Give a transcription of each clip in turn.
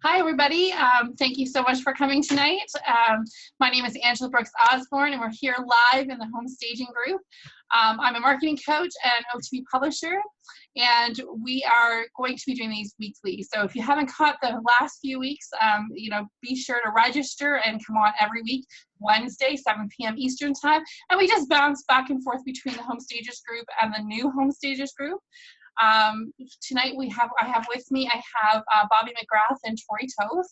Hi, everybody. Thank you so much for coming tonight. My name is Angela Brooks Osborne, and we're here live in the Home Staging Group. I'm a marketing coach and OTB publisher, and we are going to be doing these weekly. So if you haven't caught the last few weeks, be sure to register and come on every week, Wednesday, 7 p.m. Eastern time. And we just bounce back and forth between the Home Stagers group and the new Home Stagers group. Tonight I have with me Bobby McGrath and Tori Toth,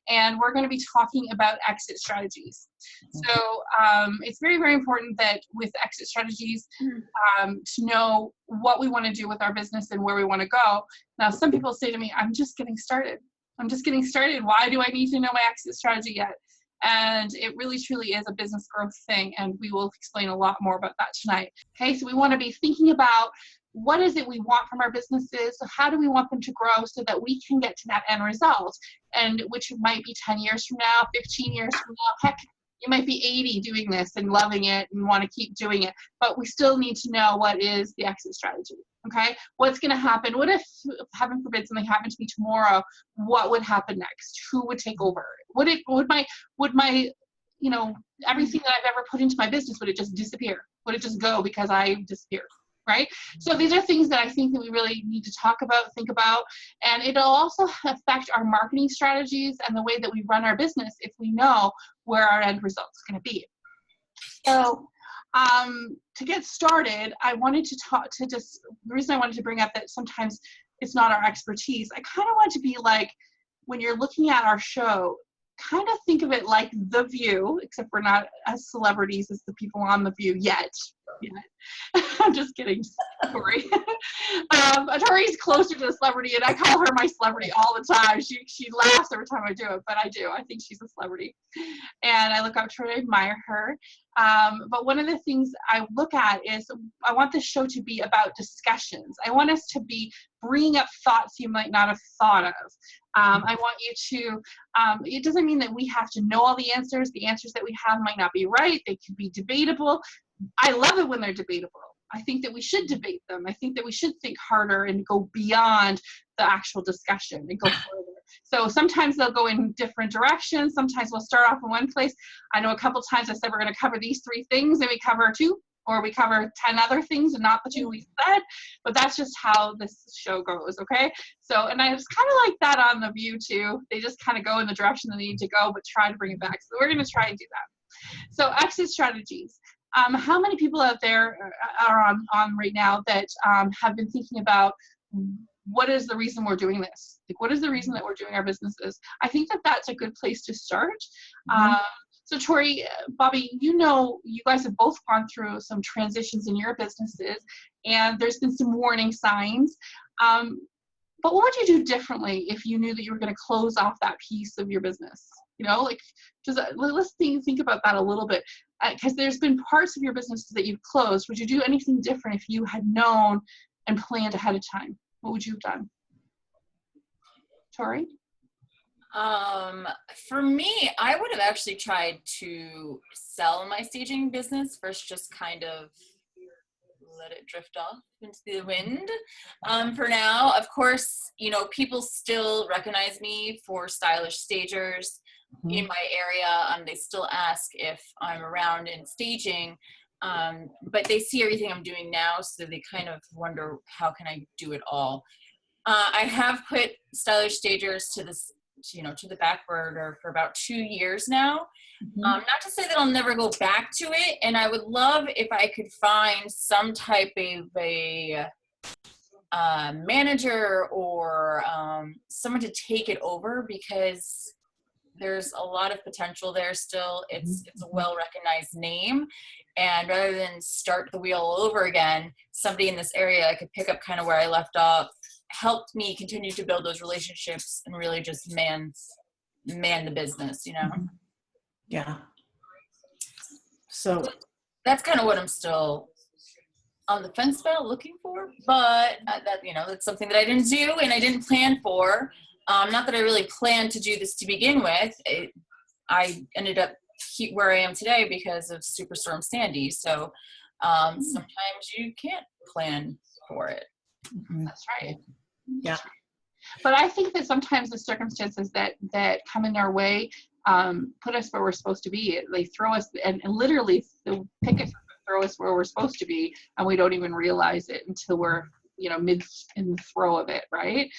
and we're going to be talking about exit strategies. So it's very, very important that with exit strategies to know what we want to do with our business and where we want to go. Now, some people say to me, I'm just getting started. Why do I need to know my exit strategy yet? And it really, truly is a business growth thing, and we will explain a lot more about that tonight. Okay, so we want to be thinking about what is it we want from our businesses? How do we want them to grow so that we can get to that end result? And which might be 10 years from now, 15 years from now, heck, you might be 80 doing this and loving it and want to keep doing it. But we still need to know what is the exit strategy, okay? What's going to happen? What if, heaven forbid, something happened to me tomorrow? What would happen next? Who would take over? Would my everything that I've ever put into my business, would it just disappear? Would it just go because I disappeared? Right? So these are things that I think that we really need to talk about, think about, and it'll also affect our marketing strategies and the way that we run our business if we know where our end result is going to be. So to get started, I wanted to the reason I wanted to bring up that sometimes it's not our expertise, I kind of want to be like, when you're looking at our show, kind of think of it like The View, except we're not as celebrities as the people on The View yet. I'm just kidding, Tori. Tori's closer to the celebrity, and I call her my celebrity all the time. She laughs every time I do it, but I do. I think she's a celebrity, and I look up to her, I admire her. But one of the things I look at is I want this show to be about discussions. I want us to be bringing up thoughts you might not have thought of. I want you to, it doesn't mean that we have to know all the answers. The answers that we have might not be right. They could be debatable. I love it when they're debatable. I think that we should debate them. I think that we should think harder and go beyond the actual discussion and go further. So sometimes they'll go in different directions. Sometimes we'll start off in one place. I know a couple times I said we're going to cover these 3 things, and we cover 2, or we cover 10 other things and not the 2 we said. But that's just how this show goes, okay? So, and I was kind of like that on The View too. They just kind of go in the direction they need to go, but try to bring it back. So we're going to try and do that. So exit strategies. How many people out there are on right now that have been thinking about what is the reason we're doing this? Like, what is the reason that we're doing our businesses? I think that that's a good place to start. So Tori, Bobby, you guys have both gone through some transitions in your businesses, and there's been some warning signs. But what would you do differently if you knew that you were going to close off that piece of your business? Let's think about that a little bit, because there's been parts of your business that you've closed. Would you do anything different if you had known and planned ahead of time? What would you have done? Tori? For me, I would have actually tried to sell my staging business first, just kind of let it drift off into the wind. For now, of course, people still recognize me for stylish stagers in my area. They still ask if I'm around in staging, but they see everything I'm doing now, so they kind of wonder, how can I do it all? I have put stylish stagers to the back burner for about 2 years now. Not to say that I'll never go back to it, and I would love if I could find some type of a manager or someone to take it over, because there's a lot of potential there still. It's a well-recognized name, and rather than start the wheel all over again, somebody in this area could pick up kind of where I left off, helped me continue to build those relationships, and really just man the business, Yeah. So that's kind of what I'm still on the fence about, looking for, but that's something that I didn't do and I didn't plan for. Not that I really planned to do this to begin with. I ended up where I am today because of Superstorm Sandy. So sometimes you can't plan for it. That's right. Yeah. But I think that sometimes the circumstances that come in our way put us where we're supposed to be. They throw us and literally pick us up and throw us where we're supposed to be, and we don't even realize it until we're mid in the throw of it, right?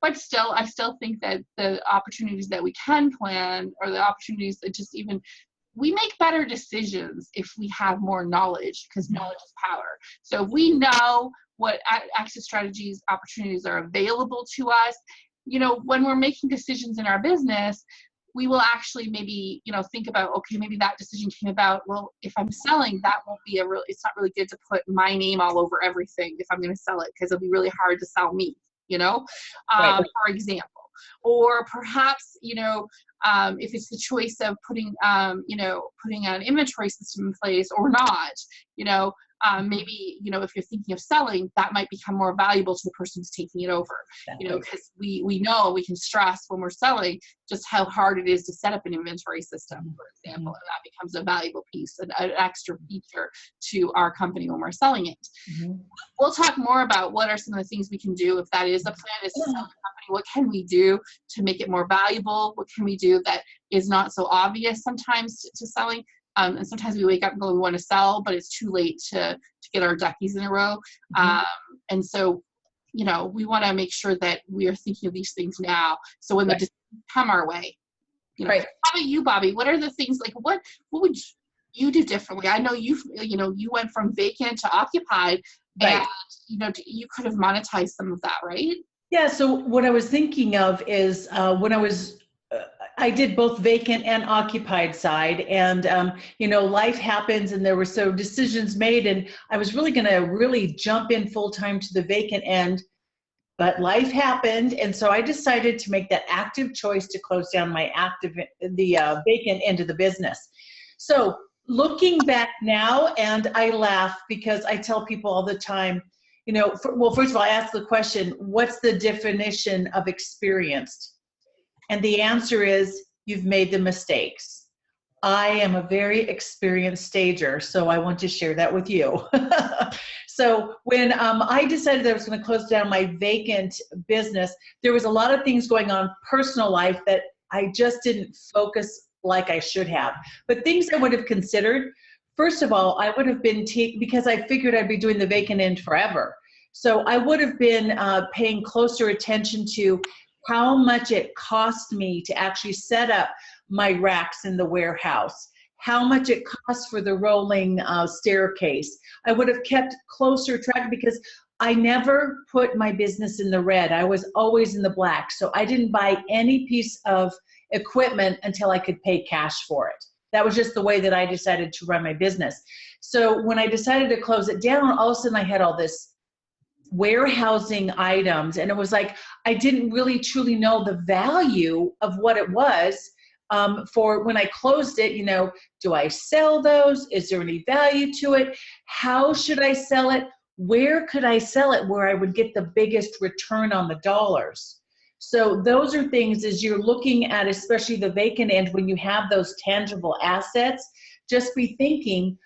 But still, I still think that the opportunities that we can plan, or the opportunities that just even we make better decisions if we have more knowledge, because knowledge is power. So if we know what exit strategies, opportunities are available to us, when we're making decisions in our business, we will actually maybe, think about, okay, maybe that decision came about, well, if I'm selling, that won't be it's not really good to put my name all over everything if I'm going to sell it, because it'll be really hard to sell me, Right. for example. Or perhaps, if it's the choice of putting an inventory system in place or not, maybe, if you're thinking of selling, that might become more valuable to the person who's taking it over, because we know we can stress when we're selling just how hard it is to set up an inventory system, for example, and that becomes a valuable piece, an extra feature to our company when we're selling it. We'll talk more about what are some of the things we can do if that is a plan, is to sell the company. What can we do to make it more valuable? What can we do that is not so obvious sometimes to selling? And sometimes we wake up and go, we want to sell, but it's too late to get our duckies in a row. And so, we want to make sure that we are thinking of these things now. So when the decisions come our way, Right. How about you, Bobby? What are the things, like, what would you do differently? I know you went from vacant to occupied, Right. and, you could have monetized some of that, right? Yeah. So what I was thinking of is when I did both vacant and occupied side, and life happens, and there were so decisions made, and I was really going to jump in full time to the vacant end, but life happened, and so I decided to make that active choice to close down the vacant end of the business. So looking back now, and I laugh because I tell people all the time, first of all, I ask the question, what's the definition of experienced? And the answer is, you've made the mistakes. I am a very experienced stager, so I want to share that with you. So when I decided that I was going to close down my vacant business, there was a lot of things going on personal life that I just didn't focus like I should have. But things I would have considered, first of all, I would have been, because I figured I'd be doing the vacant end forever. So I would have been paying closer attention to how much it cost me to actually set up my racks in the warehouse, how much it cost for the rolling staircase. I would have kept closer track, because I never put my business in the red. I was always in the black. So I didn't buy any piece of equipment until I could pay cash for it. That was just the way that I decided to run my business. So when I decided to close it down, all of a sudden I had all this warehousing items, and it was like I didn't really truly know the value of what it was for when I closed it. Do I sell those? Is there any value to it? How should I sell it? Where could I sell it where I would get the biggest return on the dollars? So those are things, as you're looking at, especially the vacant end, when you have those tangible assets, just be thinking,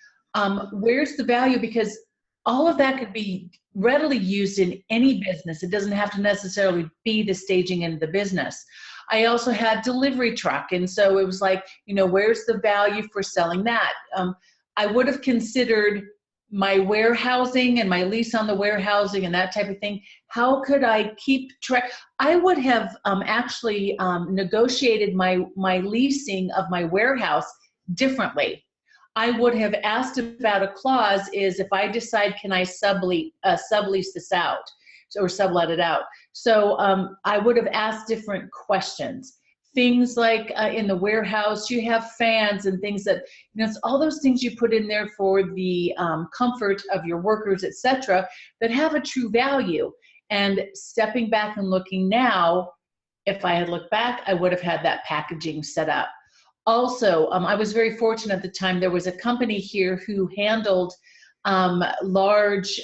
where's the value? Because all of that could be readily used in any business. It doesn't have to necessarily be the staging end of the business. I also had delivery truck, and so it was like, where's the value for selling that? I would have considered my warehousing and my lease on the warehousing and that type of thing. How could I keep track? I would have actually negotiated my leasing of my warehouse differently. I would have asked about a clause is, if I decide, can I sublease this out or sublet it out? So I would have asked different questions. Things like in the warehouse, you have fans and things that, it's all those things you put in there for the comfort of your workers, etc., that have a true value. And stepping back and looking now, if I had looked back, I would have had that packaging set up. Also, I was very fortunate at the time. There was a company here who handled large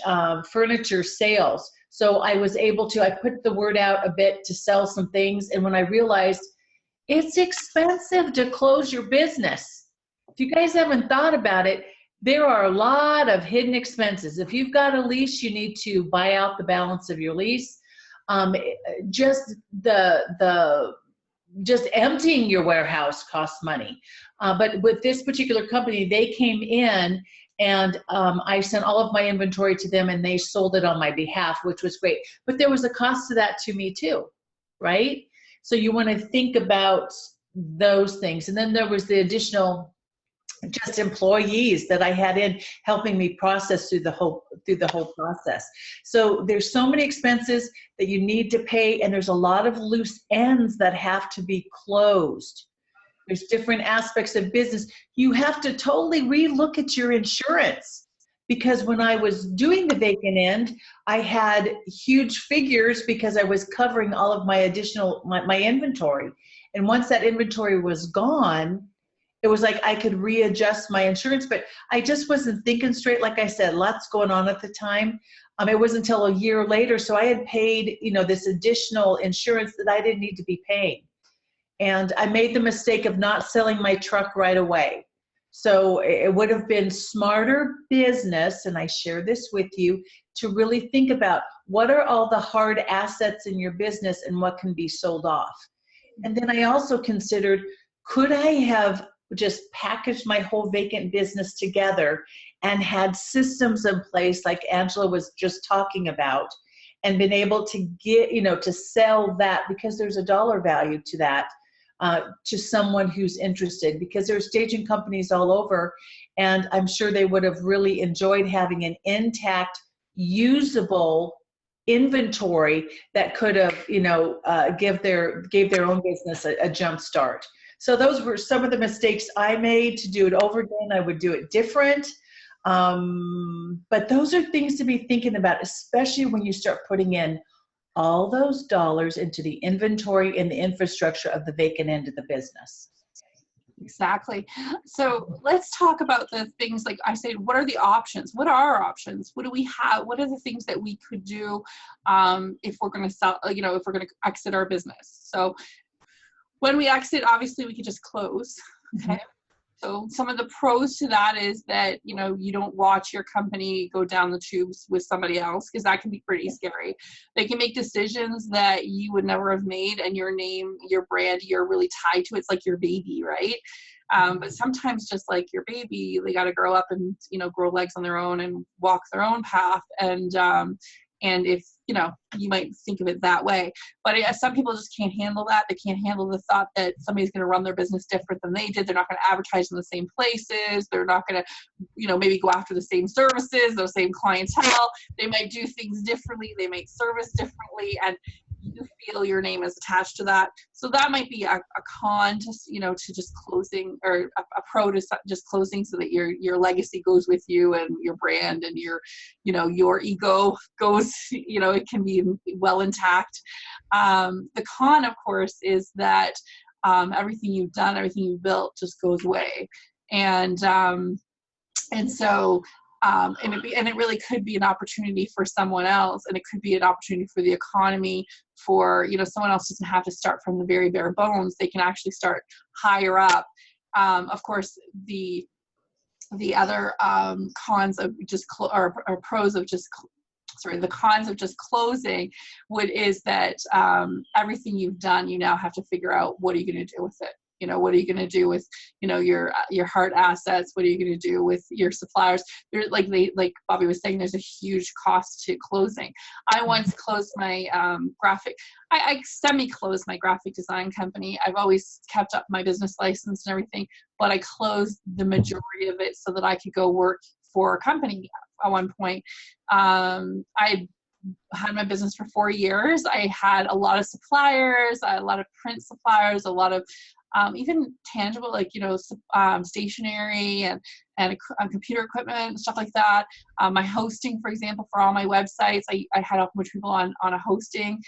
furniture sales. So I was able to, I put the word out a bit to sell some things. And when I realized it's expensive to close your business, if you guys haven't thought about it, there are a lot of hidden expenses. If you've got a lease, you need to buy out the balance of your lease. Just just emptying your warehouse costs money. But with this particular company, they came in and I sent all of my inventory to them and they sold it on my behalf, which was great. But there was a cost to that to me too, right? So you want to think about those things. And then there was the additional just employees that I had in helping me process through the whole process. So there's so many expenses that you need to pay, and there's a lot of loose ends that have to be closed. There's different aspects of business. You have to totally relook at your insurance, because when I was doing the vacant end, I had huge figures because I was covering all of my additional my inventory. And once that inventory was gone, it was like I could readjust my insurance, but I just wasn't thinking straight. Like I said, lots going on at the time. It wasn't until a year later. So I had paid, this additional insurance that I didn't need to be paying. And I made the mistake of not selling my truck right away. So it would have been smarter business, and I share this with you, to really think about what are all the hard assets in your business and what can be sold off. And then I also considered, could I have just packaged my whole vacant business together and had systems in place like Angela was just talking about, and been able to get, to sell that, because there's a dollar value to that, to someone who's interested, because there's staging companies all over, and I'm sure they would have really enjoyed having an intact, usable inventory that could have, gave their own business a jump start. So those were some of the mistakes I made. To do it over again, I would do it different. But those are things to be thinking about, especially when you start putting in all those dollars into the inventory and the infrastructure of the vacant end of the business. Exactly. So let's talk about the things, like I said, what are the options? What are our options? What do we have? What are the things that we could do if we're going to sell, if we're going to exit our business? So when we exit, obviously we could just close. Okay. Mm-hmm. So some of the pros to that is that, you don't watch your company go down the tubes with somebody else, because that can be pretty scary. They can make decisions that you would never have made, and your name, your brand, you're really tied to it. It's like your baby, right? But sometimes, just like your baby, they got to grow up and, grow legs on their own and walk their own path. And if, you might think of it that way, but some people just can't handle that. They can't handle the thought that somebody's going to run their business different than they did. They're not going to advertise in the same places. They're not going to, maybe go after the same services, those same clientele. They might do things differently. They might service differently, and you feel your name is attached to that. So that might be a con to, to just closing, or a pro to just closing, so that your legacy goes with you, and your brand and your ego goes, it can be well intact. The con, of course, is that everything you've done, everything you've built just goes away. And so it really could be an opportunity for someone else, and it could be an opportunity for the economy, for, someone else doesn't have to start from the very bare bones. They can actually start higher up. Of course, the other cons of just or pros of just the cons of just closing is that everything you've done, you now have to figure out, what are you going to do with it? What are you going to do with, your hard assets? What are you going to do with your suppliers? Like Bobby was saying, there's a huge cost to closing. I once closed my I semi-closed my graphic design company. I've always kept up my business license and everything, but I closed the majority of it so that I could go work for a company at one point. I had my business for 4 years. I had a lot of suppliers, a lot of print suppliers, a lot of even tangible, like, stationery and computer equipment and stuff like that. My hosting, for example, for all my websites, I had a bunch of people on a hosting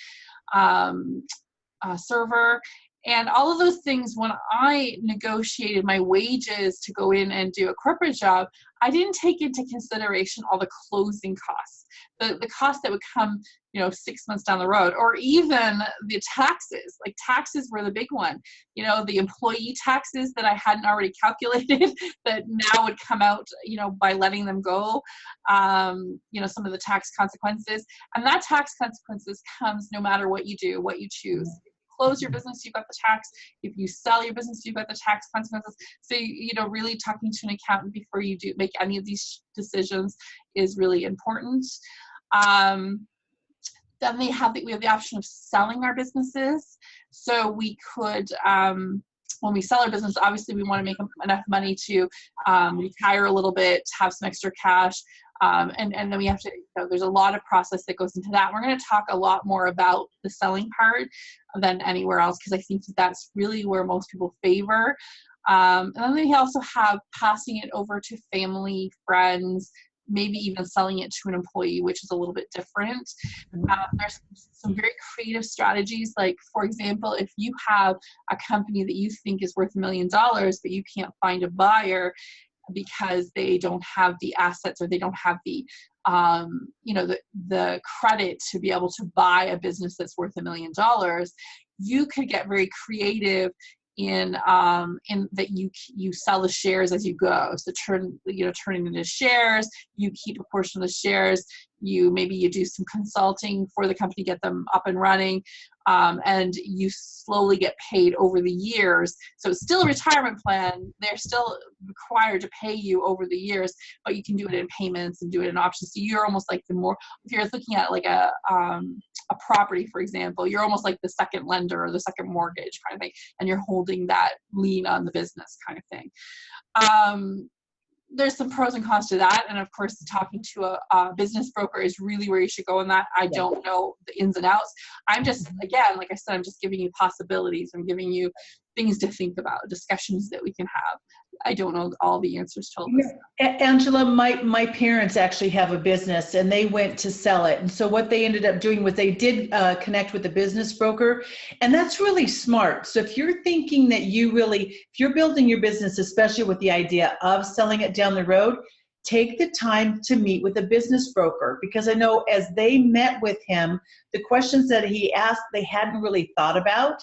server. And all of those things, when I negotiated my wages to go in and do a corporate job, I didn't take into consideration all the closing costs, the costs that would come 6 months down the road. Or even the taxes, like taxes were the big one, the employee taxes that I hadn't already calculated that now would come out, by letting them go, some of the tax consequences. And that tax consequences comes no matter what you do, what you choose. Close your business, you've got the tax. If you sell your business, you've got the tax consequences. So, really talking to an accountant before you do make any of these decisions is really important. Then we have the option of selling our businesses. So we could, when we sell our business, obviously we want to make enough money to retire a little bit, have some extra cash. And then we have to, there's a lot of process that goes into that. We're going to talk a lot more about the selling part than anywhere else, because I think that's really where most people favor. And then we also have passing it over to family, friends, maybe even selling it to an employee, which is a little bit different. There's some very creative strategies. Like, for example, if you have a company that you think is worth $1 million, but you can't find a buyer because they don't have the assets or they don't have the the credit to be able to buy a business that's worth $1 million, you could get very creative in that you sell the shares as you go. So turn it into shares, you keep a portion of the shares, maybe you do some consulting for the company, get them up and running, and you slowly get paid over the years. So it's still a retirement plan. They're still required to pay you over the years, but you can do it in payments and do it in options. So you're almost like if you're looking at like a property, for example, you're almost like the second lender or the second mortgage kind of thing, and you're holding that lien on the business kind of thing. There's some pros and cons to that. And of course, talking to a business broker is really where you should go in that. I don't know the ins and outs. I'm just, again, like I said, I'm just giving you possibilities. I'm giving you things to think about, discussions that we can have. I don't know all the answers to all this. Angela, my parents actually have a business and they went to sell it. And so what they ended up doing was they did connect with a business broker, and that's really smart. So if you're thinking that if you're building your business, especially with the idea of selling it down the road, take the time to meet with a business broker, because I know as they met with him, the questions that he asked, they hadn't really thought about.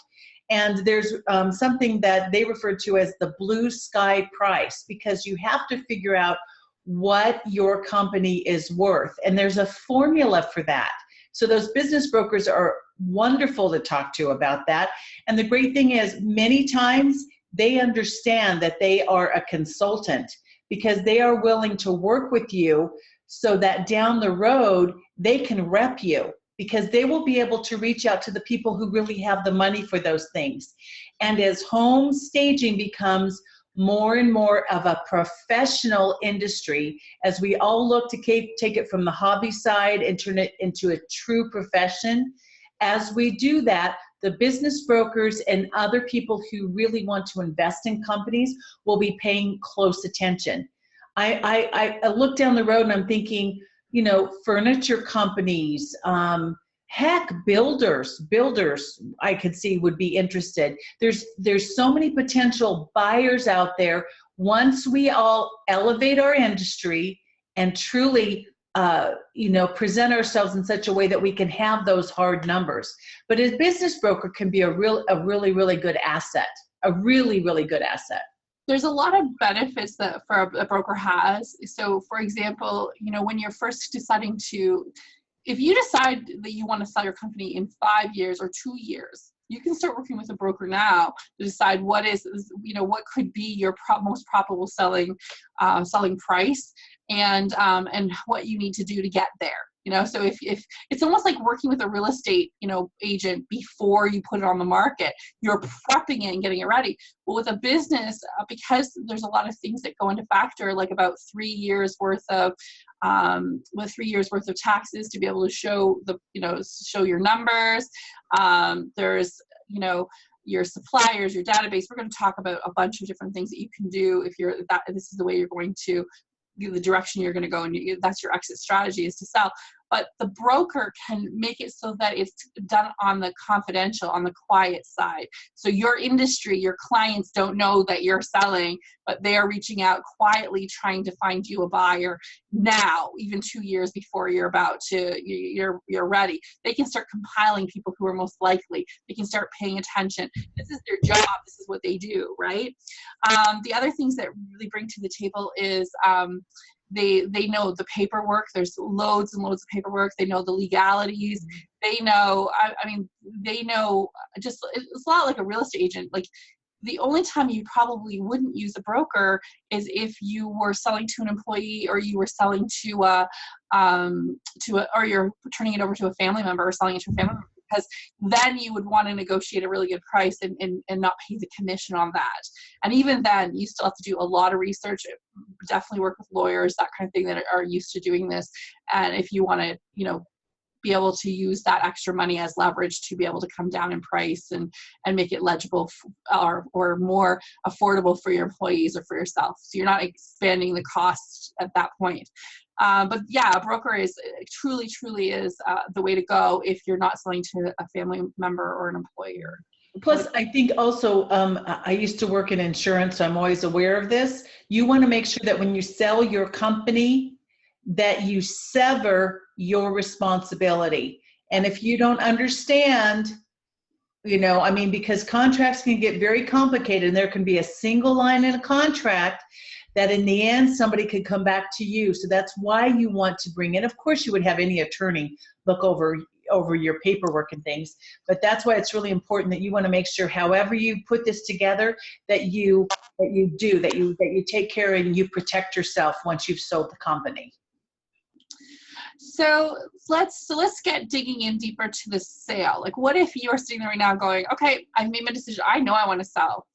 And there's something that they refer to as the blue sky price, because you have to figure out what your company is worth. And there's a formula for that. So those business brokers are wonderful to talk to about that. And the great thing is, many times they understand that they are a consultant, because they are willing to work with you so that down the road they can rep you, because they will be able to reach out to the people who really have the money for those things. And as home staging becomes more and more of a professional industry, as we all look to take it from the hobby side and turn it into a true profession, as we do that, the business brokers and other people who really want to invest in companies will be paying close attention. I look down the road and I'm thinking, furniture companies, heck, builders I could see would be interested. There's so many potential buyers out there once we all elevate our industry and truly present ourselves in such a way that we can have those hard numbers. But a business broker can be a really, really good asset, a really, really good asset. There's a lot of benefits that a broker has. So for example, when you're first deciding if you decide that you want to sell your company in 5 years or 2 years, you can start working with a broker now to decide what could be your most probable selling price, and what you need to do to get there. So if it's almost like working with a real estate, agent before you put it on the market, you're prepping it and getting it ready. But with a business, because there's a lot of things that go into factor, like about 3 years worth of, 3 years worth of taxes to be able to show show your numbers. There's, your suppliers, your database. We're going to talk about a bunch of different things that you can do if this is the way you're going to, the direction you're going to go, and that's your exit strategy, is to sell. but the broker can make it so that it's done on the confidential, on the quiet side. So your industry, your clients don't know that you're selling, but they are reaching out quietly trying to find you a buyer now, even 2 years before you're ready. They can start compiling people who are most likely. They can start paying attention. This is their job. This is what they do, right? The other things that really bring to the table is they know the paperwork. There's loads and loads of paperwork. They know the legalities. They know, they know, just, it's a lot like a real estate agent. Like, the only time you probably wouldn't use a broker is if you were selling to an employee, or you were selling or you're turning it over to a family member, or selling it to a family member, because then you would want to negotiate a really good price and not pay the commission on that. And even then, you still have to do a lot of research. Definitely work with lawyers, that kind of thing, that are used to doing this. And if you want to, be able to use that extra money as leverage to be able to come down in price and make it legible or more affordable for your employees or for yourself. So you're not expanding the cost at that point. But yeah, a broker is truly is the way to go if you're not selling to a family member or an employer. Plus, I think also, I used to work in insurance, so I'm always aware of this. You want to make sure that when you sell your company, that you sever your responsibility. And if you don't understand, because contracts can get very complicated, and there can be a single line in a contract that in the end, somebody could come back to you. So that's why you want to bring in, of course you would have any attorney look over your paperwork and things, but that's why it's really important that you want to make sure, however you put this together, that you take care and you protect yourself once you've sold the company. So let's get digging in deeper to the sale. Like, what if you're sitting there right now going, okay, I've made my decision. I know I want to sell.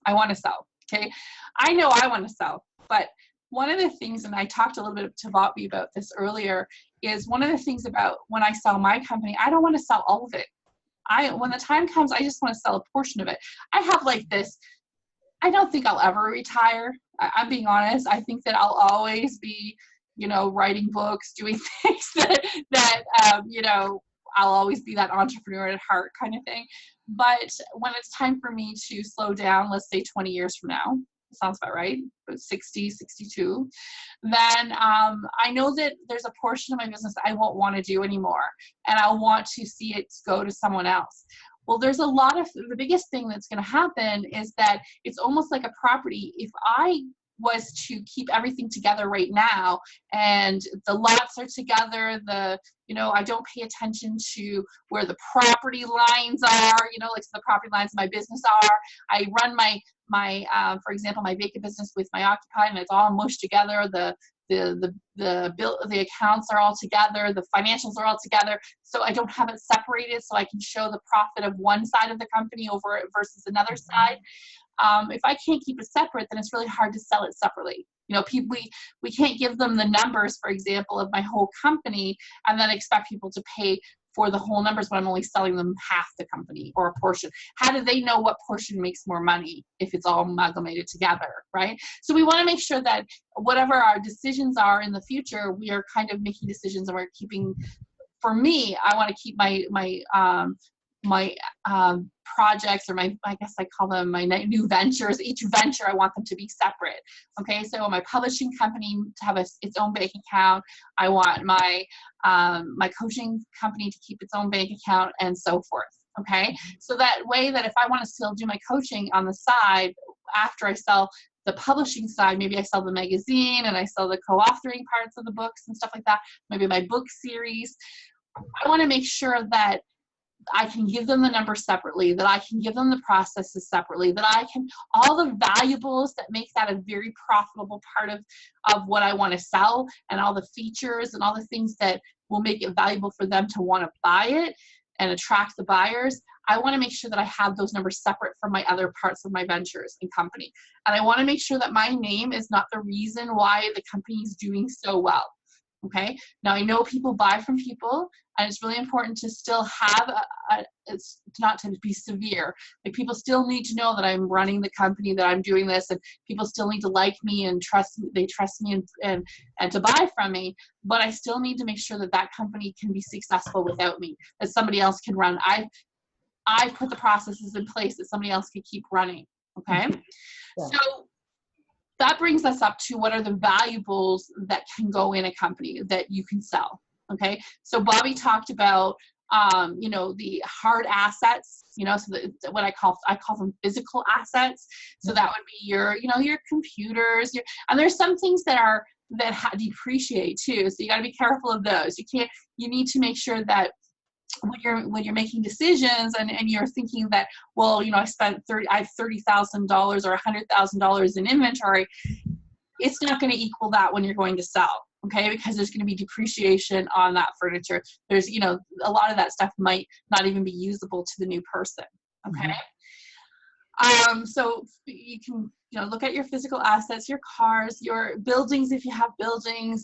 Okay. I know I want to sell. But one of the things, and I talked a little bit to Bobby about this earlier, is one of the things about when I sell my company, I don't want to sell all of it. When the time comes, I just want to sell a portion of it. I have like this, I don't think I'll ever retire. I'm being honest. I think that I'll always be, writing books, doing things that I'll always be that entrepreneur at heart kind of thing. But when it's time for me to slow down, let's say 20 years from now, sounds about right, but 60, 62, then I know that there's a portion of my business I won't want to do anymore, and I'll want to see it go to someone else. Well, there's the biggest thing that's going to happen is that it's almost like a property. If I was to keep everything together right now, and the lots are together, I don't pay attention to where the property lines are, like the property lines of my business are. I run my for example, my vacant business with my occupied, and it's all mushed together. The accounts are all together, the financials are all together, so I don't have it separated, so I can show the profit of one side of the company over it versus another side. If I can't keep it separate, then it's really hard to sell it separately. We can't give them the numbers, for example, of my whole company and then expect people to pay for the whole numbers when I'm only selling them half the company or a portion. How do they know what portion makes more money if it's all amalgamated together, right? So we want to make sure that whatever our decisions are in the future, we are kind of making decisions, and we're keeping, for me, I want to keep my projects, or I guess I call them my new ventures. Each venture, I want them to be separate. Okay, so my publishing company to have its own bank account. I want my coaching company to keep its own bank account, and so forth. Okay, so that way that if I want to still do my coaching on the side after I sell the publishing side, maybe I sell the magazine and I sell the co-authoring parts of the books and stuff like that, maybe my book series, I want to make sure that I can give them the numbers separately, that I can give them the processes separately, that I can, all the valuables that make that a very profitable part of what I want to sell, and all the features and all the things that will make it valuable for them to want to buy it and attract the buyers. I want to make sure that I have those numbers separate from my other parts of my ventures and company. And I want to make sure that my name is not the reason why the company is doing so well. Okay. Now I know people buy from people, and it's really important to still have it's not to be severe. Like, people still need to know that I'm running the company, that I'm doing this, and people still need to like me and trust me. They trust me and to buy from me. But I still need to make sure that that company can be successful without me, that somebody else can run. I put the processes in place that somebody else can keep running. Okay. Yeah. So that brings us up to what are the valuables that can go in a company that you can sell. Okay. So Bobby talked about, you know, the hard assets, you know, so what I call them physical assets. So that would be your, you know, your computers, and there's some things that depreciate too. So you got to be careful of those. You need to make sure that when you're making decisions and you're thinking that, well, you know, I have $30,000 or $100,000 in inventory, it's not going to equal that when you're going to sell. Okay, because there's going to be depreciation on that furniture. There's, you know, a lot of that stuff might not even be usable to the new person. Okay. So you can, you know, look at your physical assets, your cars, your buildings, if you have buildings,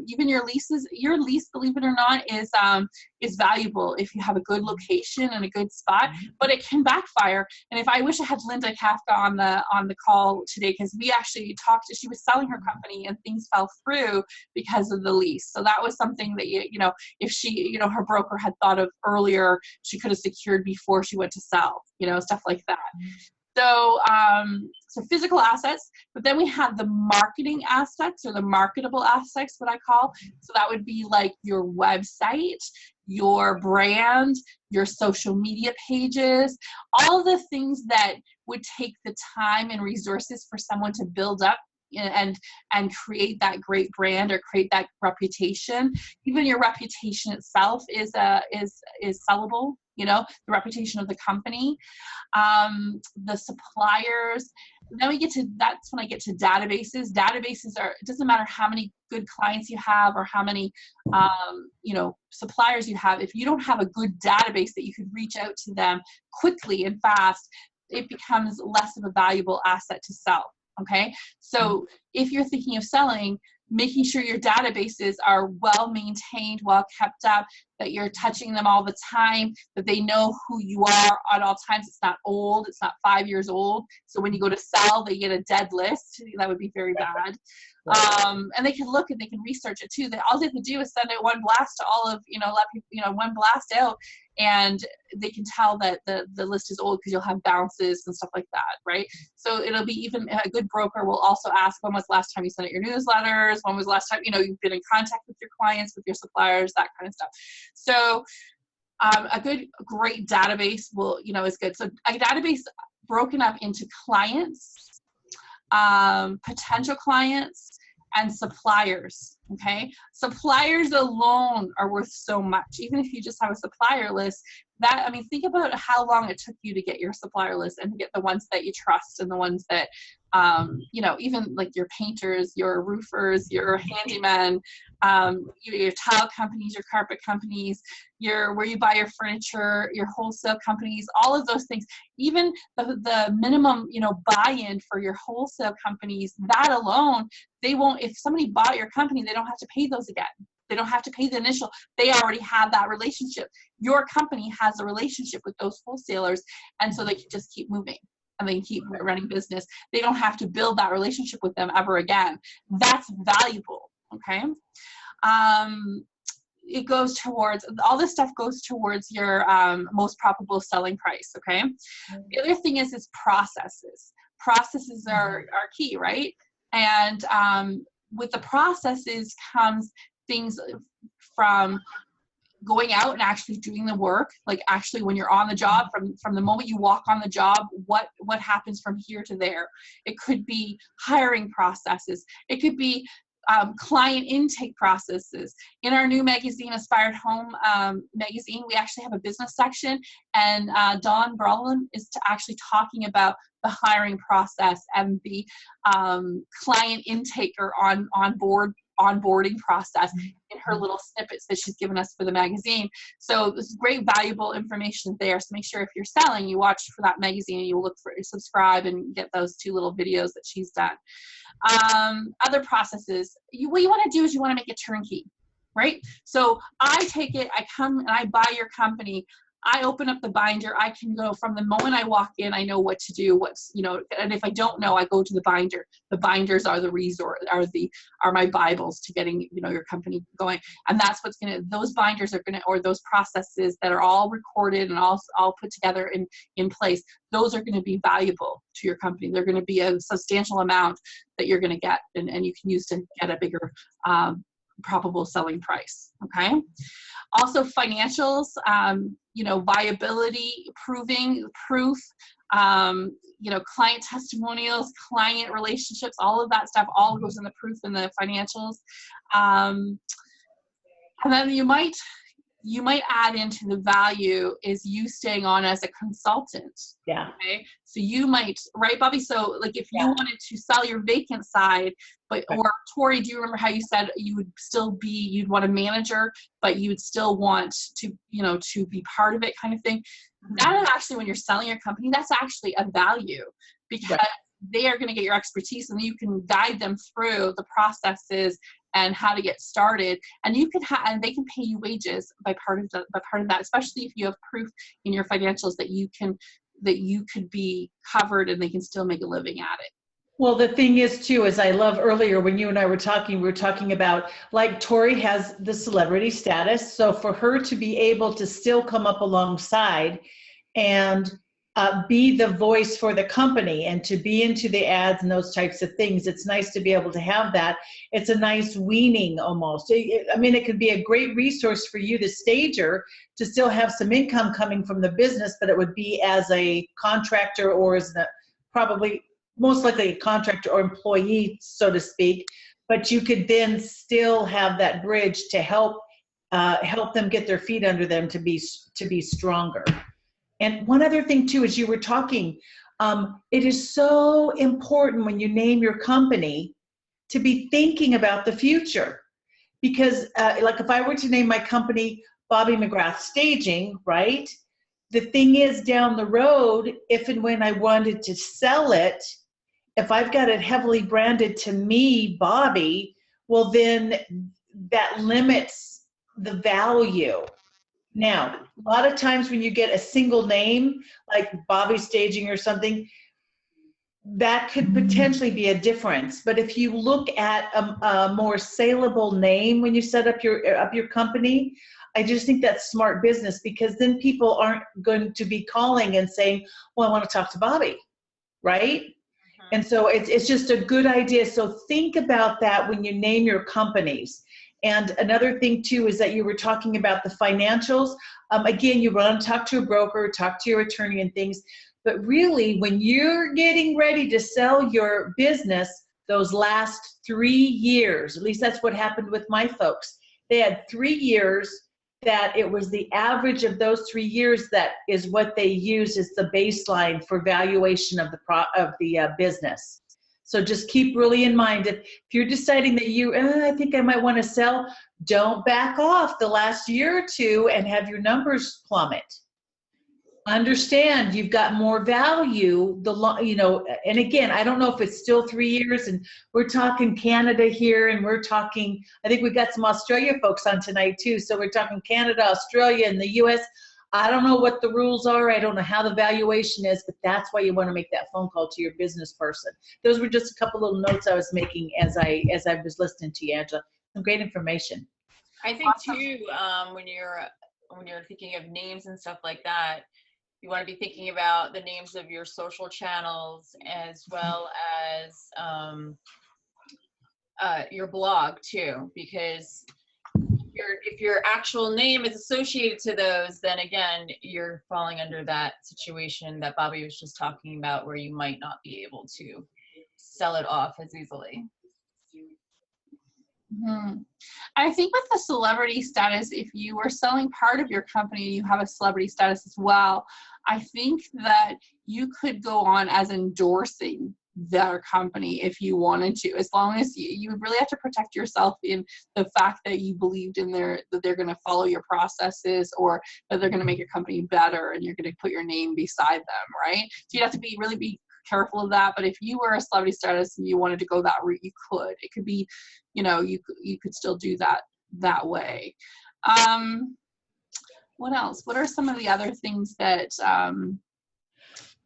even your leases. Your lease, believe it or not, is valuable if you have a good location and a good spot, but it can backfire. And I wish I had Linda Kafka on the call today, because we actually talked. She was selling her company and things fell through because of the lease. So that was something that, you know, if she, you know, her broker had thought of earlier, she could have secured before she went to sell, you know, stuff like that. So, so physical assets, but then we have the marketing aspects, or the marketable aspects, what I call. So that would be like your website, your brand, your social media pages, all the things that would take the time and resources for someone to build up and create that great brand or create that reputation. Even your reputation itself is sellable. You know, the reputation of the company, the suppliers. Then that's when I get to databases. Databases it doesn't matter how many good clients you have or how many, you know, suppliers you have. If you don't have a good database that you could reach out to them quickly and fast, it becomes less of a valuable asset to sell. Okay. So if you're thinking of selling, making sure your databases are well maintained, well kept up, that you're touching them all the time, that they know who you are at all times. It's not old. It's not 5 years old. So when you go to sell, they get a dead list. That would be very bad. And they can look and they can research it too. All they have to do is send out one blast to all of, you know, let people, you know, one blast out, and they can tell that the list is old, because you'll have bounces and stuff like that, right? So it'll be, even a good broker will also ask, when was the last time you sent out your newsletters? When was the last time, you know, you've been in contact with your clients, with your suppliers, that kind of stuff. So great database will, you know, is good. So a database broken up into clients, potential clients, and suppliers. Okay, suppliers alone are worth so much. Even if you just have a supplier list, that, I mean, think about how long it took you to get your supplier list and to get the ones that you trust, and the ones that, you know, even like your painters, your roofers, your handymen, your tile companies, your carpet companies, where you buy your furniture, your wholesale companies, all of those things. Even the minimum, you know, buy-in for your wholesale companies, that alone, they won't, if somebody bought your company, they don't have to pay those again. They don't have to pay the initial. They already have that relationship. Your company has a relationship with those wholesalers, and so they can just keep moving and they can keep running business. They don't have to build that relationship with them ever again. That's valuable. Okay. It goes towards, all this stuff goes towards your most probable selling price. Okay. The other thing is processes. Processes are key, right? And with the processes comes things from going out and actually doing the work, like actually when you're on the job, from the moment you walk on the job, what happens from here to there. It could be hiring processes. It could be client intake processes. In our new magazine, Aspired Home magazine, we actually have a business section, and Dawn Brolin is actually talking about the hiring process and the client intake or on board onboarding process in her little snippets that she's given us for the magazine. So this is great, valuable information there. So make sure if you're selling, you watch for that magazine and you look for, subscribe and get those 2 little videos that she's done. Other processes, what you want to do is you want to make it turnkey, right? So I take it, I come and I buy your company. I open up the binder. I can go from the moment I walk in, I know what to do, and if I don't know, I go to the binder. The binders are the resource, are my Bibles to getting, your company going. And that's those binders are or those processes that are all recorded and all put together in place. Those are going to be valuable to your company. They're going to be a substantial amount that you're going to get and you can use to get a bigger, probable selling price. Okay. Also financials, viability, proof, client testimonials, client relationships, all of that stuff all goes in the proof and the financials. And then you might add into the value is you staying on as a consultant. Yeah. Okay. So you might, right, Bobby? So like if you wanted to sell your vacant side, or Tori, do you remember how you said you'd want a manager, but you would still want to, to be part of it kind of thing? Mm-hmm. That is actually, when you're selling your company, that's actually a value because they are going to get your expertise and you can guide them through the processes and how to get started, and you can and they can pay you wages by part of that, especially if you have proof in your financials that you could be covered and they can still make a living at it. Well, the thing is too, as I love earlier when you and I were talking about, like Tori has the celebrity status, so for her to be able to still come up alongside and be the voice for the company and to be into the ads and those types of things. It's nice to be able to have that. It's a nice weaning almost. It could be a great resource for you, the stager, to still have some income coming from the business, but it would be as a contractor or as probably most likely a contractor or employee, so to speak. But you could then still have that bridge to help them get their feet under them to be stronger. And one other thing too, as you were talking, it is so important when you name your company to be thinking about the future. Because like if I were to name my company Bobby McGrath Staging, right? The thing is, down the road, if and when I wanted to sell it, if I've got it heavily branded to me, Bobby, well then that limits the value. Now, a lot of times when you get a single name, like Bobby Staging or something, that could potentially be a difference. But if you look at a more saleable name when you set up your company, I just think that's smart business, because then people aren't going to be calling and saying, well, I want to talk to Bobby, right? Mm-hmm. And so it's just a good idea. So think about that when you name your companies. And another thing too is that you were talking about the financials. Again, you want to talk to a broker, talk to your attorney and things. But really, when you're getting ready to sell your business, those last 3 years, at least that's what happened with my folks. They had 3 years that it was the average of those 3 years that is what they use as the baseline for valuation of the business. So just keep really in mind, if you're deciding that I think I might want to sell, don't back off the last year or two and have your numbers plummet. Understand you've got more value, and again, I don't know if it's still 3 years, and we're talking Canada here, and we're talking, I think we've got some Australia folks on tonight too, so we're talking Canada, Australia, and the US. I don't know what the rules are. I don't know how the valuation is, but that's why you want to make that phone call to your business person. Those were just a couple little notes I was making as I was listening to you, Angela. Some great information. I think too, when you're thinking of names and stuff like that, you want to be thinking about the names of your social channels as well as your blog too, because if your actual name is associated to those, then again, you're falling under that situation that Bobby was just talking about, where you might not be able to sell it off as easily. Mm-hmm. I think with the celebrity status, if you are selling part of your company, you have a celebrity status as well. I think that you could go on as endorsing their company if you wanted to, as long as you really have to protect yourself in the fact that you believed in that they're going to follow your processes, or that they're going to make your company better and you're going to put your name beside them, right? So you have to really be careful of that. But if you were a celebrity status and you wanted to go that route, you could. It could be, you could still do that way. What else? What are some of the other things that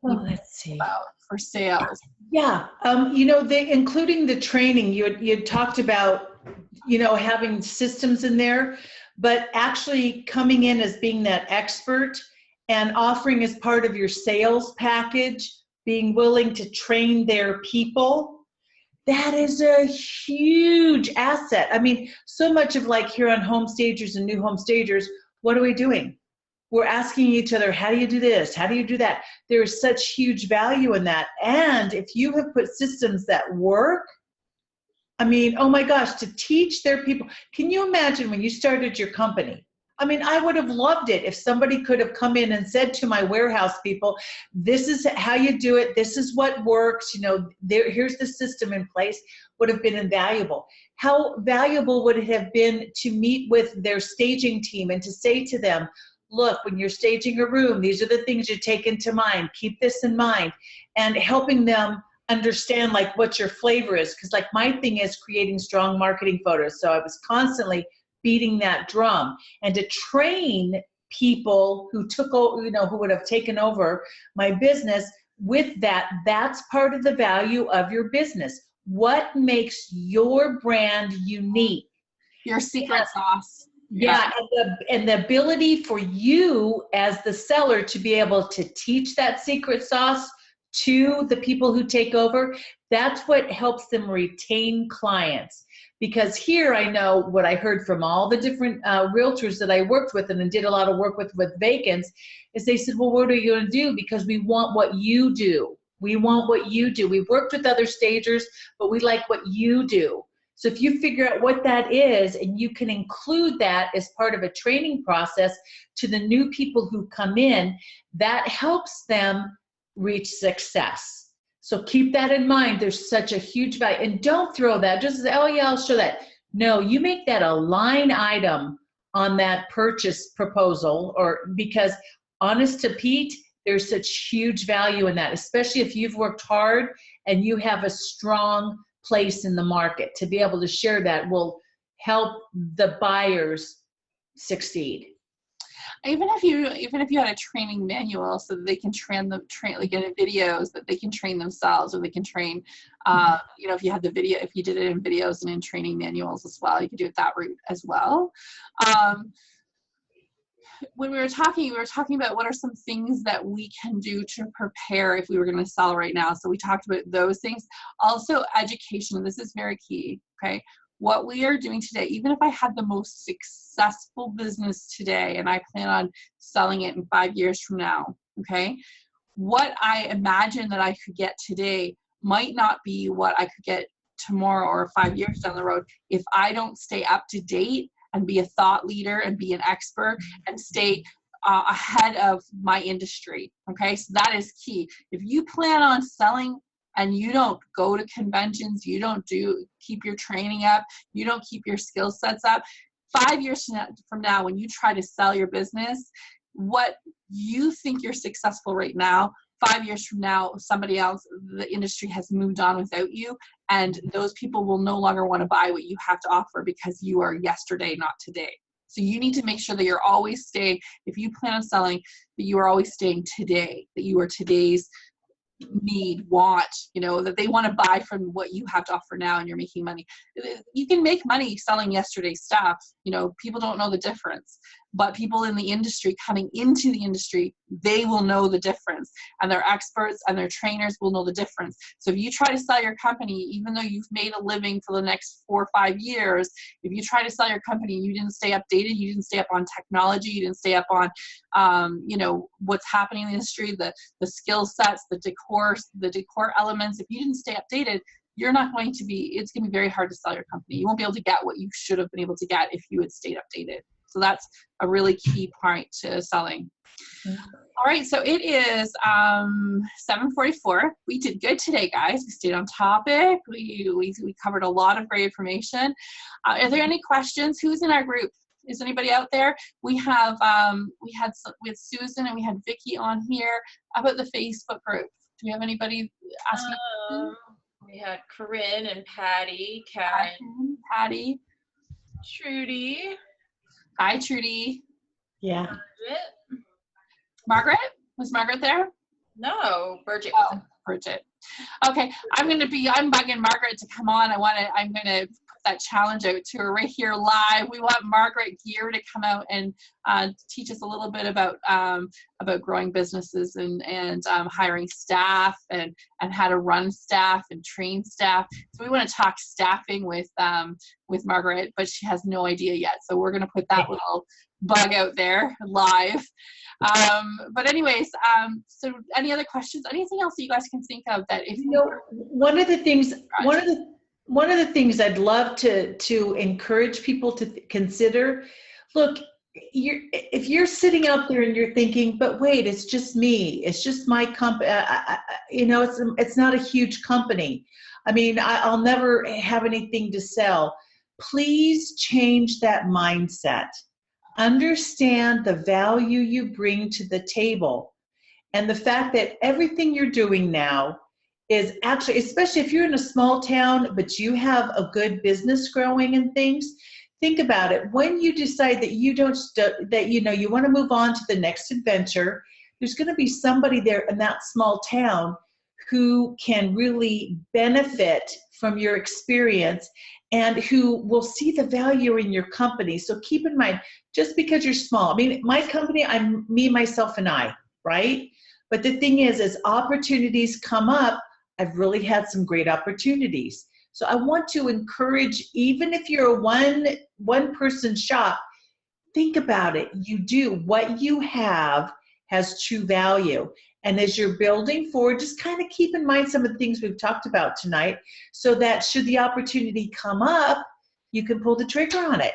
let's see. About for sales? Yeah, including the training, you had talked about, having systems in there, but actually coming in as being that expert and offering as part of your sales package, being willing to train their people. That is a huge asset. I mean, so much of like here on Home Stagers and New Home Stagers, what are we doing? We're asking each other, how do you do this? How do you do that? There is such huge value in that. And if you have put systems that work, I mean, oh my gosh, to teach their people. Can you imagine when you started your company? I mean, I would have loved it if somebody could have come in and said to my warehouse people, this is how you do it. This is what works. Here's the system in place. Would have been invaluable. How valuable would it have been to meet with their staging team and to say to them, look, when you're staging a room, these are the things you take into mind. Keep this in mind. And helping them understand like what your flavor is. Because like my thing is creating strong marketing photos. So I was constantly beating that drum. And to train people who who would have taken over my business with that, that's part of the value of your business. What makes your brand unique? Your secret sauce. Yeah, and the ability for you as the seller to be able to teach that secret sauce to the people who take over, that's what helps them retain clients. Because here I know what I heard from all the different realtors that I worked with and did a lot of work with vacants, is they said, well, what are you going to do? Because we want what you do. We want what you do. We've worked with other stagers, but we like what you do. So if you figure out what that is and you can include that as part of a training process to the new people who come in, that helps them reach success. So keep that in mind. There's such a huge value. And don't throw that, just say, oh yeah, I'll show that. No, you make that a line item on that purchase proposal, or because honest to Pete, there's such huge value in that, especially if you've worked hard and you have a strong place in the market. To be able to share that will help the buyers succeed. Even if you had a training manual so that they can like in videos that they can train themselves, or they can train, if you had the video, if you did it in videos and in training manuals as well, you could do it that route as well. When we were talking about what are some things that we can do to prepare if we were going to sell right now. So we talked about those things. Also education. This is very key. Okay. What we are doing today, even if I had the most successful business today and I plan on selling it in 5 years from now, okay, what I imagine that I could get today might not be what I could get tomorrow or 5 years down the road if I don't stay up to date and be a thought leader and be an expert and stay ahead of my industry. Okay, so that is key. If you plan on selling and you don't go to conventions, you don't keep your training up, you don't keep your skill sets up, 5 years from now, when you try to sell your business, what you think you're successful right now, 5 years from now, somebody else, the industry has moved on without you, and those people will no longer want to buy what you have to offer because you are yesterday, not today. So you need to make sure that you're always staying, if you plan on selling, that you are always staying today, that you are today's need, want, that they want to buy from what you have to offer now and you're making money. You can make money selling yesterday's stuff. People don't know the difference, but people in the industry coming into the industry, they will know the difference, and their experts and their trainers will know the difference. So if you try to sell your company, even though you've made a living for the next 4 or 5 years, if you try to sell your company, you didn't stay updated, you didn't stay up on technology, you didn't stay up on, what's happening in the industry, the skill sets, the decor elements, if you didn't stay updated, it's going to be very hard to sell your company. You won't be able to get what you should have been able to get if you had stayed updated. So that's a really key point to selling. All right, so it is 7:44. We did good today, guys. We stayed on topic. We covered a lot of great information. Are there any questions? Who's in our group? Is anybody out there? We had with Susan and we had Vicky on here about the Facebook group. Do we have anybody asking? We had Corinne and Patty, Karen, Patty, Trudy. Hi, Trudy. Yeah. Margaret? Was Margaret there? No, Bridget. Oh, Bridget. Okay, I'm bugging Margaret to come on. I'm gonna put that challenge out to her right here live. We want Margaret Gear to come out and teach us a little bit about growing businesses and hiring staff and how to run staff and train staff. So we want to talk staffing with Margaret, but she has no idea yet. So we're gonna put that little bug out there live. But anyways, so any other questions? Anything else that you guys can think of that if one of the things I'd love to encourage people to consider, look, if you're sitting out there and you're thinking, but wait, it's just me, it's just my company, it's not a huge company. I mean, I'll never have anything to sell. Please change that mindset. Understand the value you bring to the table and the fact that everything you're doing now is actually, especially if you're in a small town, but you have a good business growing and things, think about it. When you decide that you want to move on to the next adventure, there's going to be somebody there in that small town who can really benefit from your experience and who will see the value in your company. So keep in mind, just because you're small, I mean, my company, I'm me, myself, and I, right? But the thing is, as opportunities come up, I've really had some great opportunities. So I want to encourage, even if you're a one person shop, think about it. You do, what you have has true value. And as you're building forward, just kind of keep in mind some of the things we've talked about tonight so that should the opportunity come up, you can pull the trigger on it.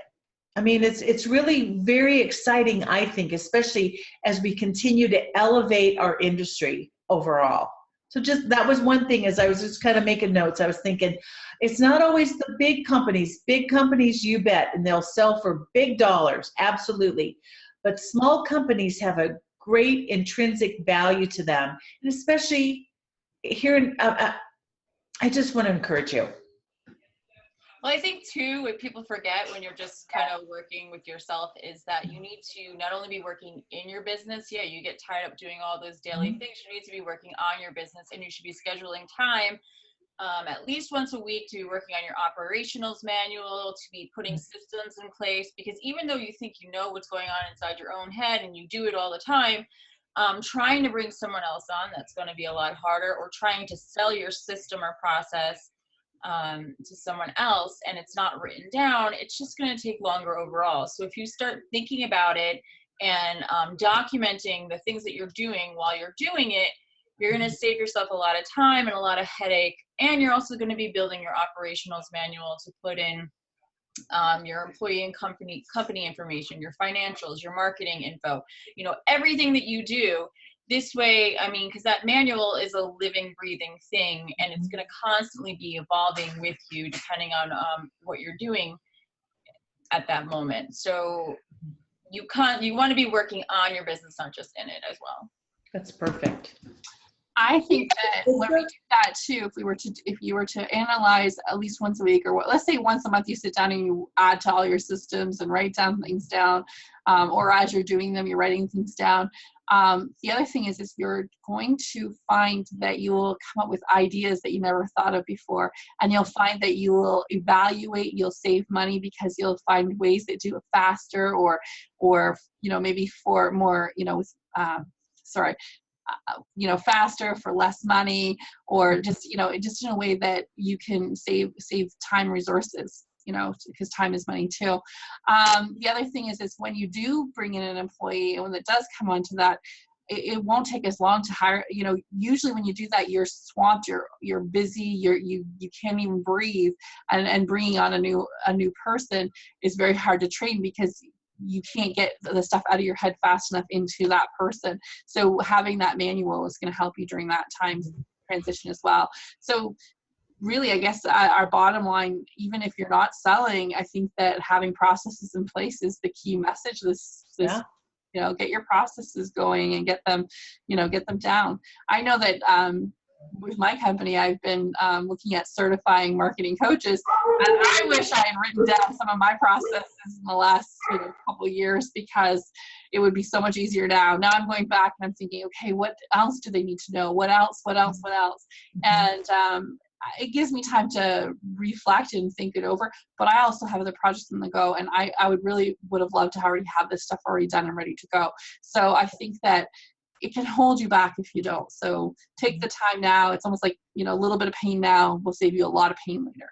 I mean, it's really very exciting, I think, especially as we continue to elevate our industry overall. So just, that was one thing as I was just kind of making notes. I was thinking, it's not always the big companies. Big companies, you bet, and they'll sell for big dollars, absolutely. But small companies have a great intrinsic value to them. And especially here, I just want to encourage you. Well, I think too, what people forget when you're just kind of working with yourself is that you need to not only be working in your business. Yeah, you get tired up doing all those daily things. You need to be working on your business, and you should be scheduling time at least once a week to be working on your operationals manual, to be putting systems in place, because even though you think you know what's going on inside your own head and you do it all the time, trying to bring someone else on, that's going to be a lot harder, or trying to sell your system or process to someone else and it's not written down, it's just going to take longer overall. So if you start thinking about it and documenting the things that you're doing while you're doing it, you're going to save yourself a lot of time and a lot of headache. And you're also going to be building your operationals manual to put in your employee and company information, your financials, your marketing info, everything that you do. This way, I mean, because that manual is a living, breathing thing, and it's going to constantly be evolving with you depending on what you're doing at that moment. So you want to be working on your business, not just in it as well. That's perfect. I think that when we do that too, if you were to analyze at least once a week, or let's say once a month, you sit down and you add to all your systems and write things down, or as you're doing them, you're writing things down. The other thing is you're going to find that you will come up with ideas that you never thought of before, and you'll find that you will evaluate, you'll save money because you'll find ways that do it faster, or maybe for more, faster for less money, or just in a way that you can save time, resources, because time is money too. The other thing is when you do bring in an employee, and when it does come onto that, it won't take as long to hire. Usually when you do that, you're swamped, you're busy, you can't even breathe, and bringing on a new person is very hard to train, because you can't get the stuff out of your head fast enough into that person. So having that manual is going to help you during that time transition as well. So really, I guess our bottom line, even if you're not selling, I think that having processes in place is the key message. Get your processes going and get them down. I know that with my company, I've been looking at certifying marketing coaches, and I wish I had written down some of my processes in the last couple of years, because it would be so much easier now. Now I'm going back and I'm thinking, okay, what else do they need to know? What else? And it gives me time to reflect and think it over, but I also have other projects on the go, and I would have loved to already have this stuff already done and ready to go. So I think that it can hold you back if you don't. So take the time now. It's almost like, a little bit of pain now will save you a lot of pain later.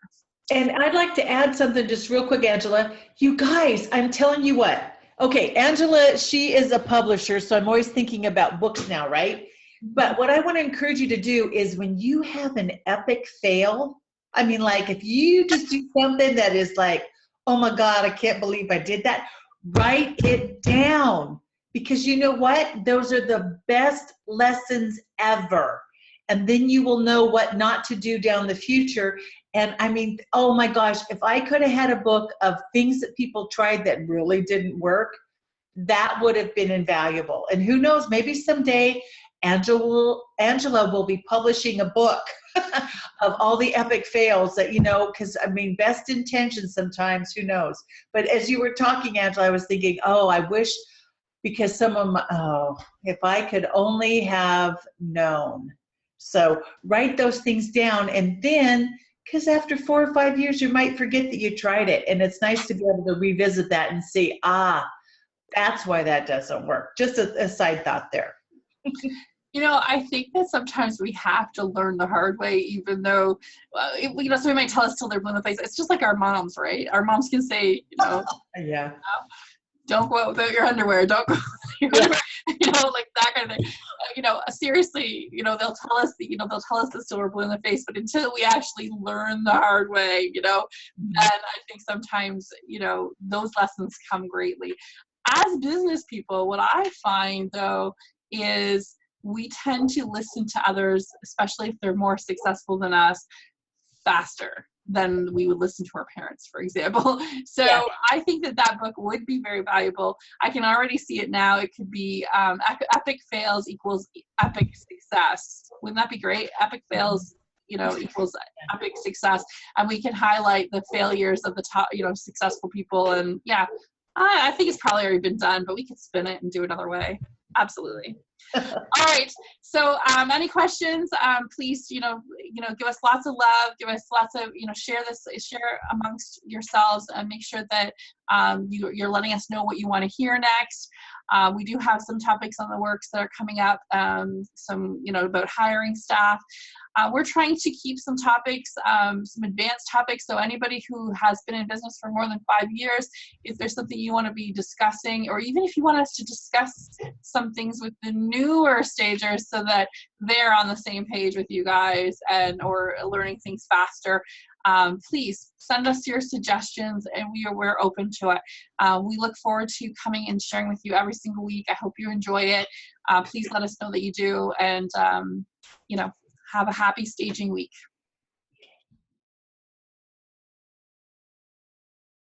And I'd like to add something just real quick, Angela. You guys, I'm telling you what. Okay, Angela, she is a publisher, so I'm always thinking about books now, right? But what I want to encourage you to do is when you have an epic fail, I mean, like if you just do something that is like, oh my God, I can't believe I did that, write it down. Because you know what? Those are the best lessons ever. And then you will know what not to do down the future. And I mean, oh my gosh, if I could have had a book of things that people tried that really didn't work, that would have been invaluable. And who knows, maybe someday Angela will be publishing a book of all the epic fails that, because I mean, best intentions sometimes, who knows? But as you were talking, Angela, I was thinking, oh, I wish, because if I could only have known. So write those things down, and then, because after 4 or 5 years, you might forget that you tried it. And it's nice to be able to revisit that and see, that's why that doesn't work. Just a side thought there. I think that sometimes we have to learn the hard way, even though, somebody might tell us till they're blue in the face. It's just like our moms, right? Our moms can say, yeah. Don't go out without your underwear. Don't go without your underwear. Like that kind of thing. Seriously, they'll tell us that still we're blue in the face, but until we actually learn the hard way, and I think sometimes, those lessons come greatly. As business people, what I find though is we tend to listen to others, especially if they're more successful than us, faster than we would listen to our parents, for example. So yeah. I think that book would be very valuable. I can already see it now. It could be epic fails equals epic success. Wouldn't that be great? Epic fails, equals epic success. And we can highlight the failures of the top, successful people. And yeah, I think it's probably already been done, but we could spin it and do it another way. Absolutely. All right. So any questions, please, give us lots of love, give us lots of, share amongst yourselves, and make sure that you're letting us know what you want to hear next. We do have some topics on the works that are coming up, some, about hiring staff. We're trying to keep some topics, some advanced topics. So anybody who has been in business for more than 5 years, if there's something you want to be discussing, or even if you want us to discuss some things with the newer stagers so that they're on the same page with you guys or learning things faster, please send us your suggestions, and we're open to it. We look forward to coming and sharing with you every single week. I hope you enjoy it. Please let us know that you do, and have a happy staging week.